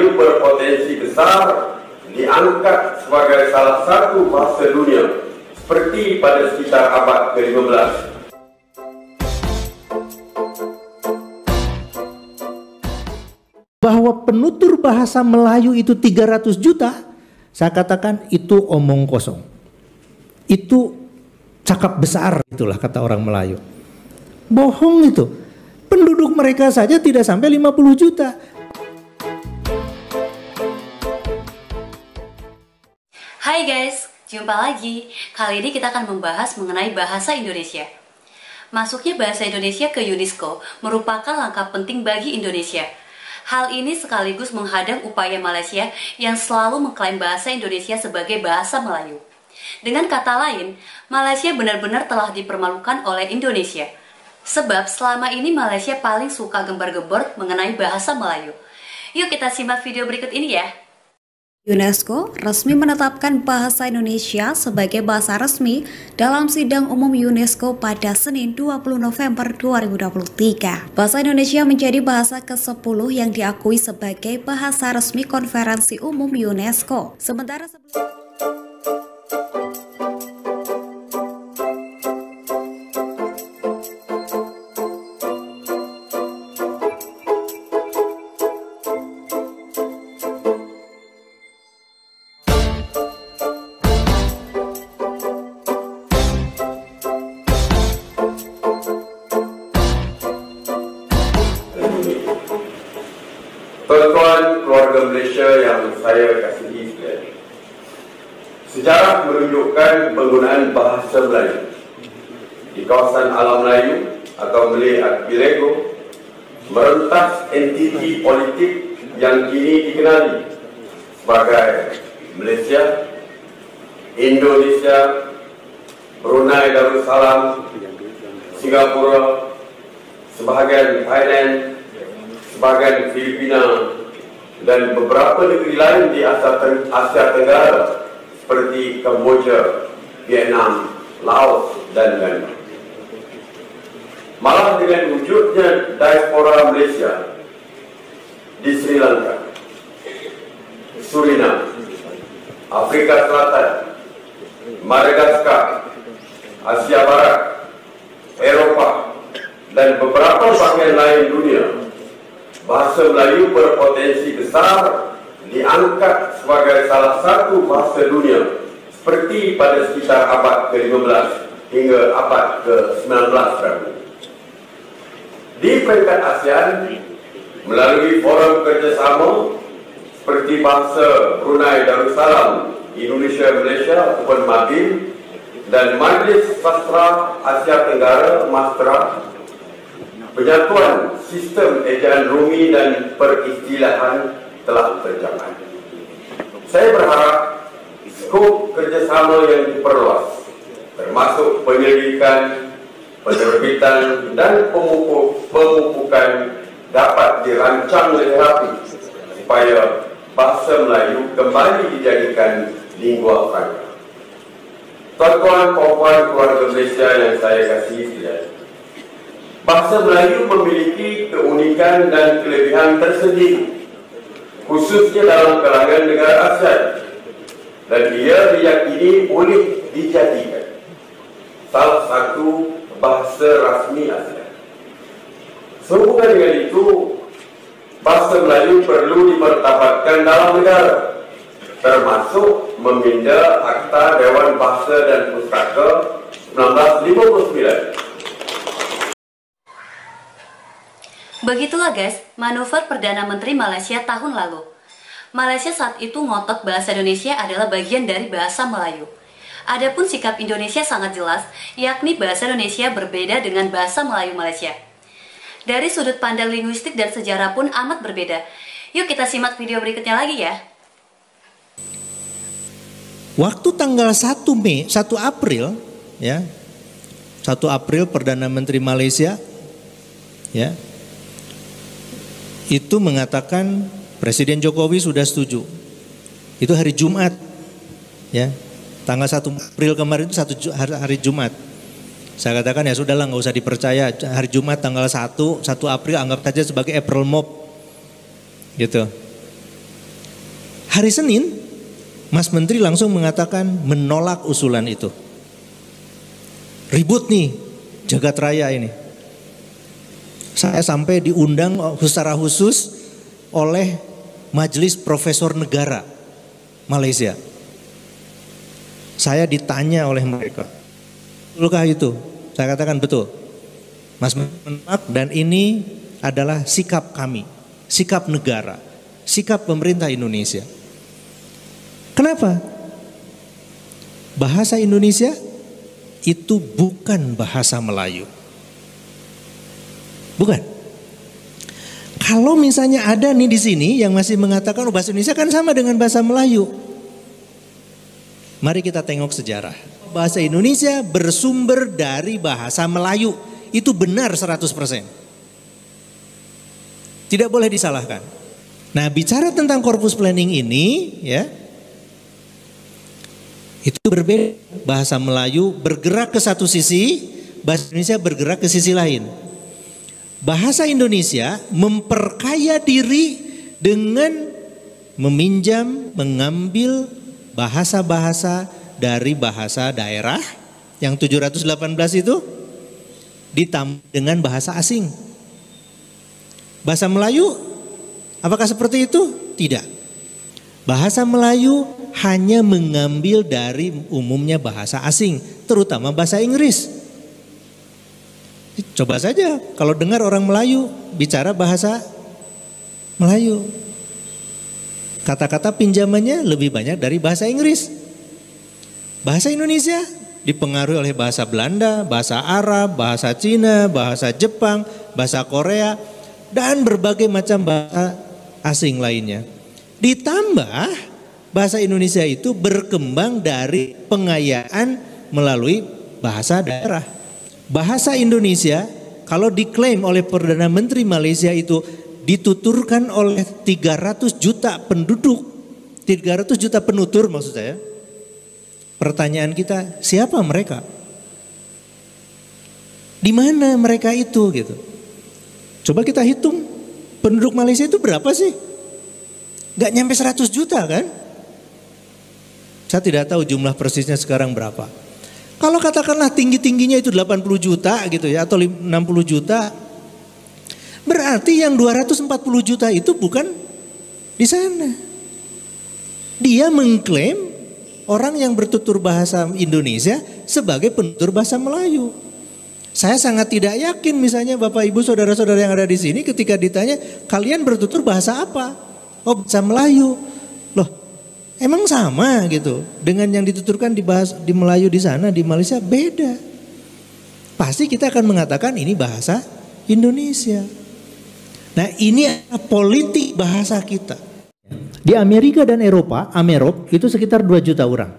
Melayu berpotensi besar diangkat sebagai salah satu bahasa dunia seperti pada sekitar abad ke-15. Bahwa penutur bahasa Melayu itu 300 juta, saya katakan itu omong kosong. Itu cakap besar, itulah kata orang Melayu. Bohong itu. Penduduk mereka saja tidak sampai 50 juta. Hai guys, jumpa lagi. Kali ini kita akan membahas mengenai bahasa Indonesia. Masuknya bahasa Indonesia ke UNESCO merupakan langkah penting bagi Indonesia. Hal ini sekaligus menghadang upaya Malaysia yang selalu mengklaim bahasa Indonesia sebagai bahasa Melayu. Dengan kata lain, Malaysia benar-benar telah dipermalukan oleh Indonesia. Sebab selama ini Malaysia paling suka gembar-gembor mengenai bahasa Melayu. Yuk kita simak video berikut ini ya. UNESCO resmi menetapkan bahasa Indonesia sebagai bahasa resmi dalam Sidang Umum UNESCO pada Senin 20 November 2023. Bahasa Indonesia menjadi bahasa ke-10 yang diakui sebagai bahasa resmi Konferensi Umum UNESCO. Sementara sebelum Tuan-tuan keluarga Malaysia yang saya kasihi sekalian, sejarah menunjukkan penggunaan bahasa Melayu di kawasan alam Melayu atau Malay Archipelago merentas entiti politik yang kini dikenali sebagai Malaysia, Indonesia, Brunei Darussalam, Singapura, sebahagian Thailand, sebahagian Filipina, dan beberapa negeri lain di Asia Tenggara seperti Kamboja, Vietnam, Laos, dan Myanmar. Malah dengan wujudnya diaspora Malaysia di Sri Lanka, Suriname, Afrika Selatan, Madagaskar, Asia Barat, Eropah, dan beberapa bahagian lain dunia, bahasa Melayu berpotensi besar diangkat sebagai salah satu bahasa dunia seperti pada sekitar abad ke-15 hingga abad ke-19. Di peringkat ASEAN, melalui forum kerjasama seperti Bahasa Brunei Darussalam, Indonesia Malaysia ataupun MABIM, dan Majlis Sastra Asia Tenggara MASTRA, penyatuan sistem ejaan Rumi dan peristilahan telah berjalan. Saya berharap skop kerjasama yang diperluas, termasuk penyelidikan, penerbitan, dan pemupukan dapat dirancang lebih rapi supaya bahasa Melayu kembali dijadikan lingua franca. Tuan-tuan, puan-puan keluarga Malaysia yang saya kasihi sekalian, bahasa Melayu memiliki keunikan dan kelebihan tersendiri, khususnya dalam kalangan negara ASEAN, dan ia diyakini boleh dijadikan salah satu bahasa rasmi ASEAN. Sehubungan dengan itu, bahasa Melayu perlu dimartabatkan dalam negara, termasuk meminda Akta Dewan Bahasa dan Pustaka 1959. Begitulah guys, manuver Perdana Menteri Malaysia tahun lalu. Malaysia saat itu ngotot bahasa Indonesia adalah bagian dari bahasa Melayu. Adapun sikap Indonesia sangat jelas, yakni bahasa Indonesia berbeda dengan bahasa Melayu Malaysia. Dari sudut pandang linguistik dan sejarah pun amat berbeda. Yuk kita simak video berikutnya lagi ya. Waktu tanggal 1 April ya. 1 April Perdana Menteri Malaysia ya, itu mengatakan Presiden Jokowi sudah setuju. Itu hari Jumat ya. Tanggal 1 April kemarin itu hari Jumat. Saya katakan ya sudahlah, nggak usah dipercaya. Hari Jumat tanggal 1 April anggap saja sebagai April Mop gitu. Hari Senin, Mas Menteri langsung mengatakan menolak usulan itu. Ribut nih, jagat raya ini. Saya sampai diundang secara khusus oleh Majelis Profesor Negara Malaysia. Saya ditanya oleh mereka, betulkah itu? Saya katakan betul. Mas menolak, dan ini adalah sikap kami, sikap negara, sikap pemerintah Indonesia. Kenapa? Bahasa Indonesia itu bukan bahasa Melayu. Bukan. Kalau misalnya ada nih di sini yang masih mengatakan bahasa Indonesia kan sama dengan bahasa Melayu. Mari kita tengok sejarah. Bahasa Indonesia bersumber dari bahasa Melayu. Itu benar 100%. Tidak boleh disalahkan. Nah, bicara tentang corpus planning ini, ya, itu berbeda. Bahasa Melayu bergerak ke satu sisi, bahasa Indonesia bergerak ke sisi lain. Bahasa Indonesia memperkaya diri dengan meminjam, mengambil bahasa-bahasa dari bahasa daerah yang 718 itu ditambah dengan bahasa asing. Bahasa Melayu apakah seperti itu? Tidak. Bahasa Melayu hanya mengambil dari umumnya bahasa asing, terutama bahasa Inggris. Coba saja kalau dengar orang Melayu bicara bahasa Melayu, kata-kata pinjamannya lebih banyak dari bahasa Inggris. Bahasa Indonesia dipengaruhi oleh bahasa Belanda, bahasa Arab, bahasa Cina, bahasa Jepang, bahasa Korea, dan berbagai macam bahasa asing lainnya. Ditambah bahasa Indonesia itu berkembang dari pengayaan melalui bahasa daerah. Bahasa Indonesia kalau diklaim oleh Perdana Menteri Malaysia itu dituturkan oleh 300 juta penduduk, 300 juta penutur maksud saya. Pertanyaan kita, siapa mereka? Di mana mereka itu gitu? Coba kita hitung, penduduk Malaysia itu berapa sih? Gak nyampe 100 juta kan? Saya tidak tahu jumlah persisnya sekarang berapa. Kalau katakanlah tinggi-tingginya itu 80 juta gitu ya, atau 60 juta. Berarti yang 240 juta itu bukan di sana. Dia mengklaim orang yang bertutur bahasa Indonesia sebagai penutur bahasa Melayu. Saya sangat tidak yakin misalnya Bapak Ibu saudara-saudara yang ada di sini ketika ditanya kalian bertutur bahasa apa? Oh, bahasa Melayu. Loh, emang sama gitu dengan yang dituturkan di Melayu di sana di Malaysia beda. Pasti kita akan mengatakan ini bahasa Indonesia. Nah, ini politik bahasa kita. Di Amerika dan Eropa, Amerop itu sekitar 2 juta orang.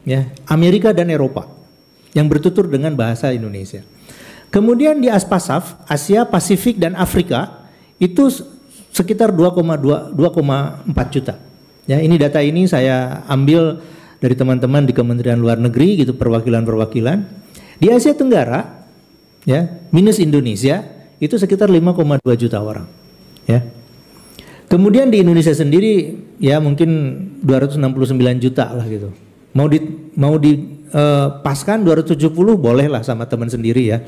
Ya, Amerika dan Eropa yang bertutur dengan bahasa Indonesia. Kemudian di ASPASAF, Asia, Pasifik dan Afrika itu sekitar 2,4 juta. Ya, ini data ini saya ambil dari teman-teman di Kementerian Luar Negeri gitu, perwakilan-perwakilan. Di Asia Tenggara ya, minus Indonesia itu sekitar 5,2 juta orang. Ya. Kemudian di Indonesia sendiri ya mungkin 269 juta lah gitu. Mau dipaskan 270 boleh lah sama teman sendiri ya.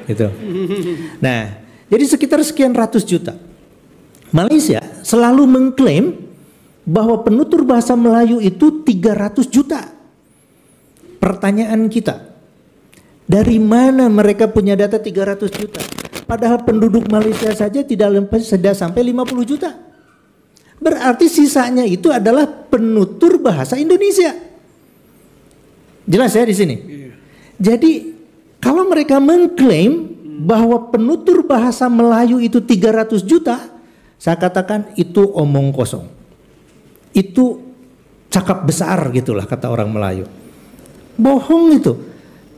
Gitu. Nah, jadi sekitar sekian ratus juta. Malaysia selalu mengklaim bahwa penutur bahasa Melayu itu 300 juta. Pertanyaan kita, dari mana mereka punya data 300 juta? Padahal penduduk Malaysia saja tidak sampai 50 juta. Berarti sisanya itu adalah penutur bahasa Indonesia. Jelas ya di sini. Jadi kalau mereka mengklaim bahwa penutur bahasa Melayu itu 300 juta, saya katakan itu omong kosong. Itu cakap besar gitulah kata orang Melayu. Bohong itu.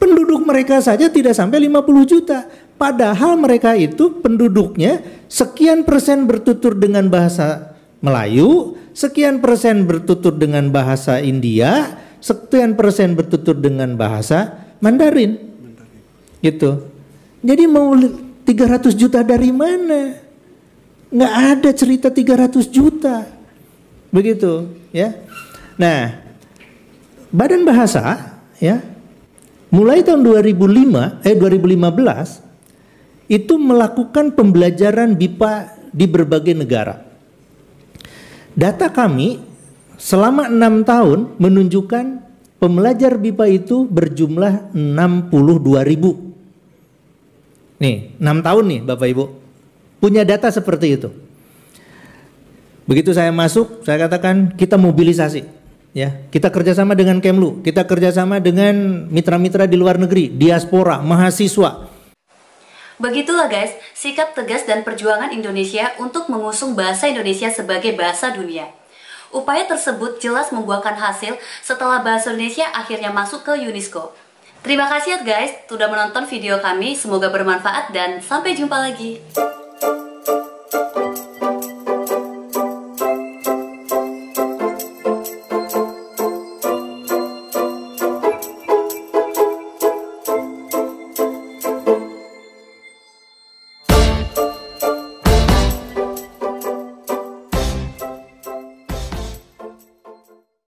Penduduk mereka saja tidak sampai 50 juta. Padahal mereka itu penduduknya sekian persen bertutur dengan bahasa Melayu, sekian persen bertutur dengan bahasa India, sekian persen bertutur dengan bahasa Mandarin. Gitu. Jadi mau 300 juta dari mana? Nggak ada cerita 300 juta. Begitu, ya. Nah, Badan Bahasa ya mulai tahun 2015 itu melakukan pembelajaran BIPA di berbagai negara. Data kami selama 6 tahun menunjukkan pembelajar BIPA itu berjumlah 62.000. Nih, 6 tahun nih Bapak Ibu. Punya data seperti itu. Begitu saya masuk, saya katakan kita mobilisasi. Ya, kita kerjasama dengan Kemlu, kita kerjasama dengan mitra-mitra di luar negeri, diaspora, mahasiswa. Begitulah guys, sikap tegas dan perjuangan Indonesia untuk mengusung bahasa Indonesia sebagai bahasa dunia. Upaya tersebut jelas membuahkan hasil setelah bahasa Indonesia akhirnya masuk ke UNESCO. Terima kasih ya guys, sudah menonton video kami, semoga bermanfaat dan sampai jumpa lagi.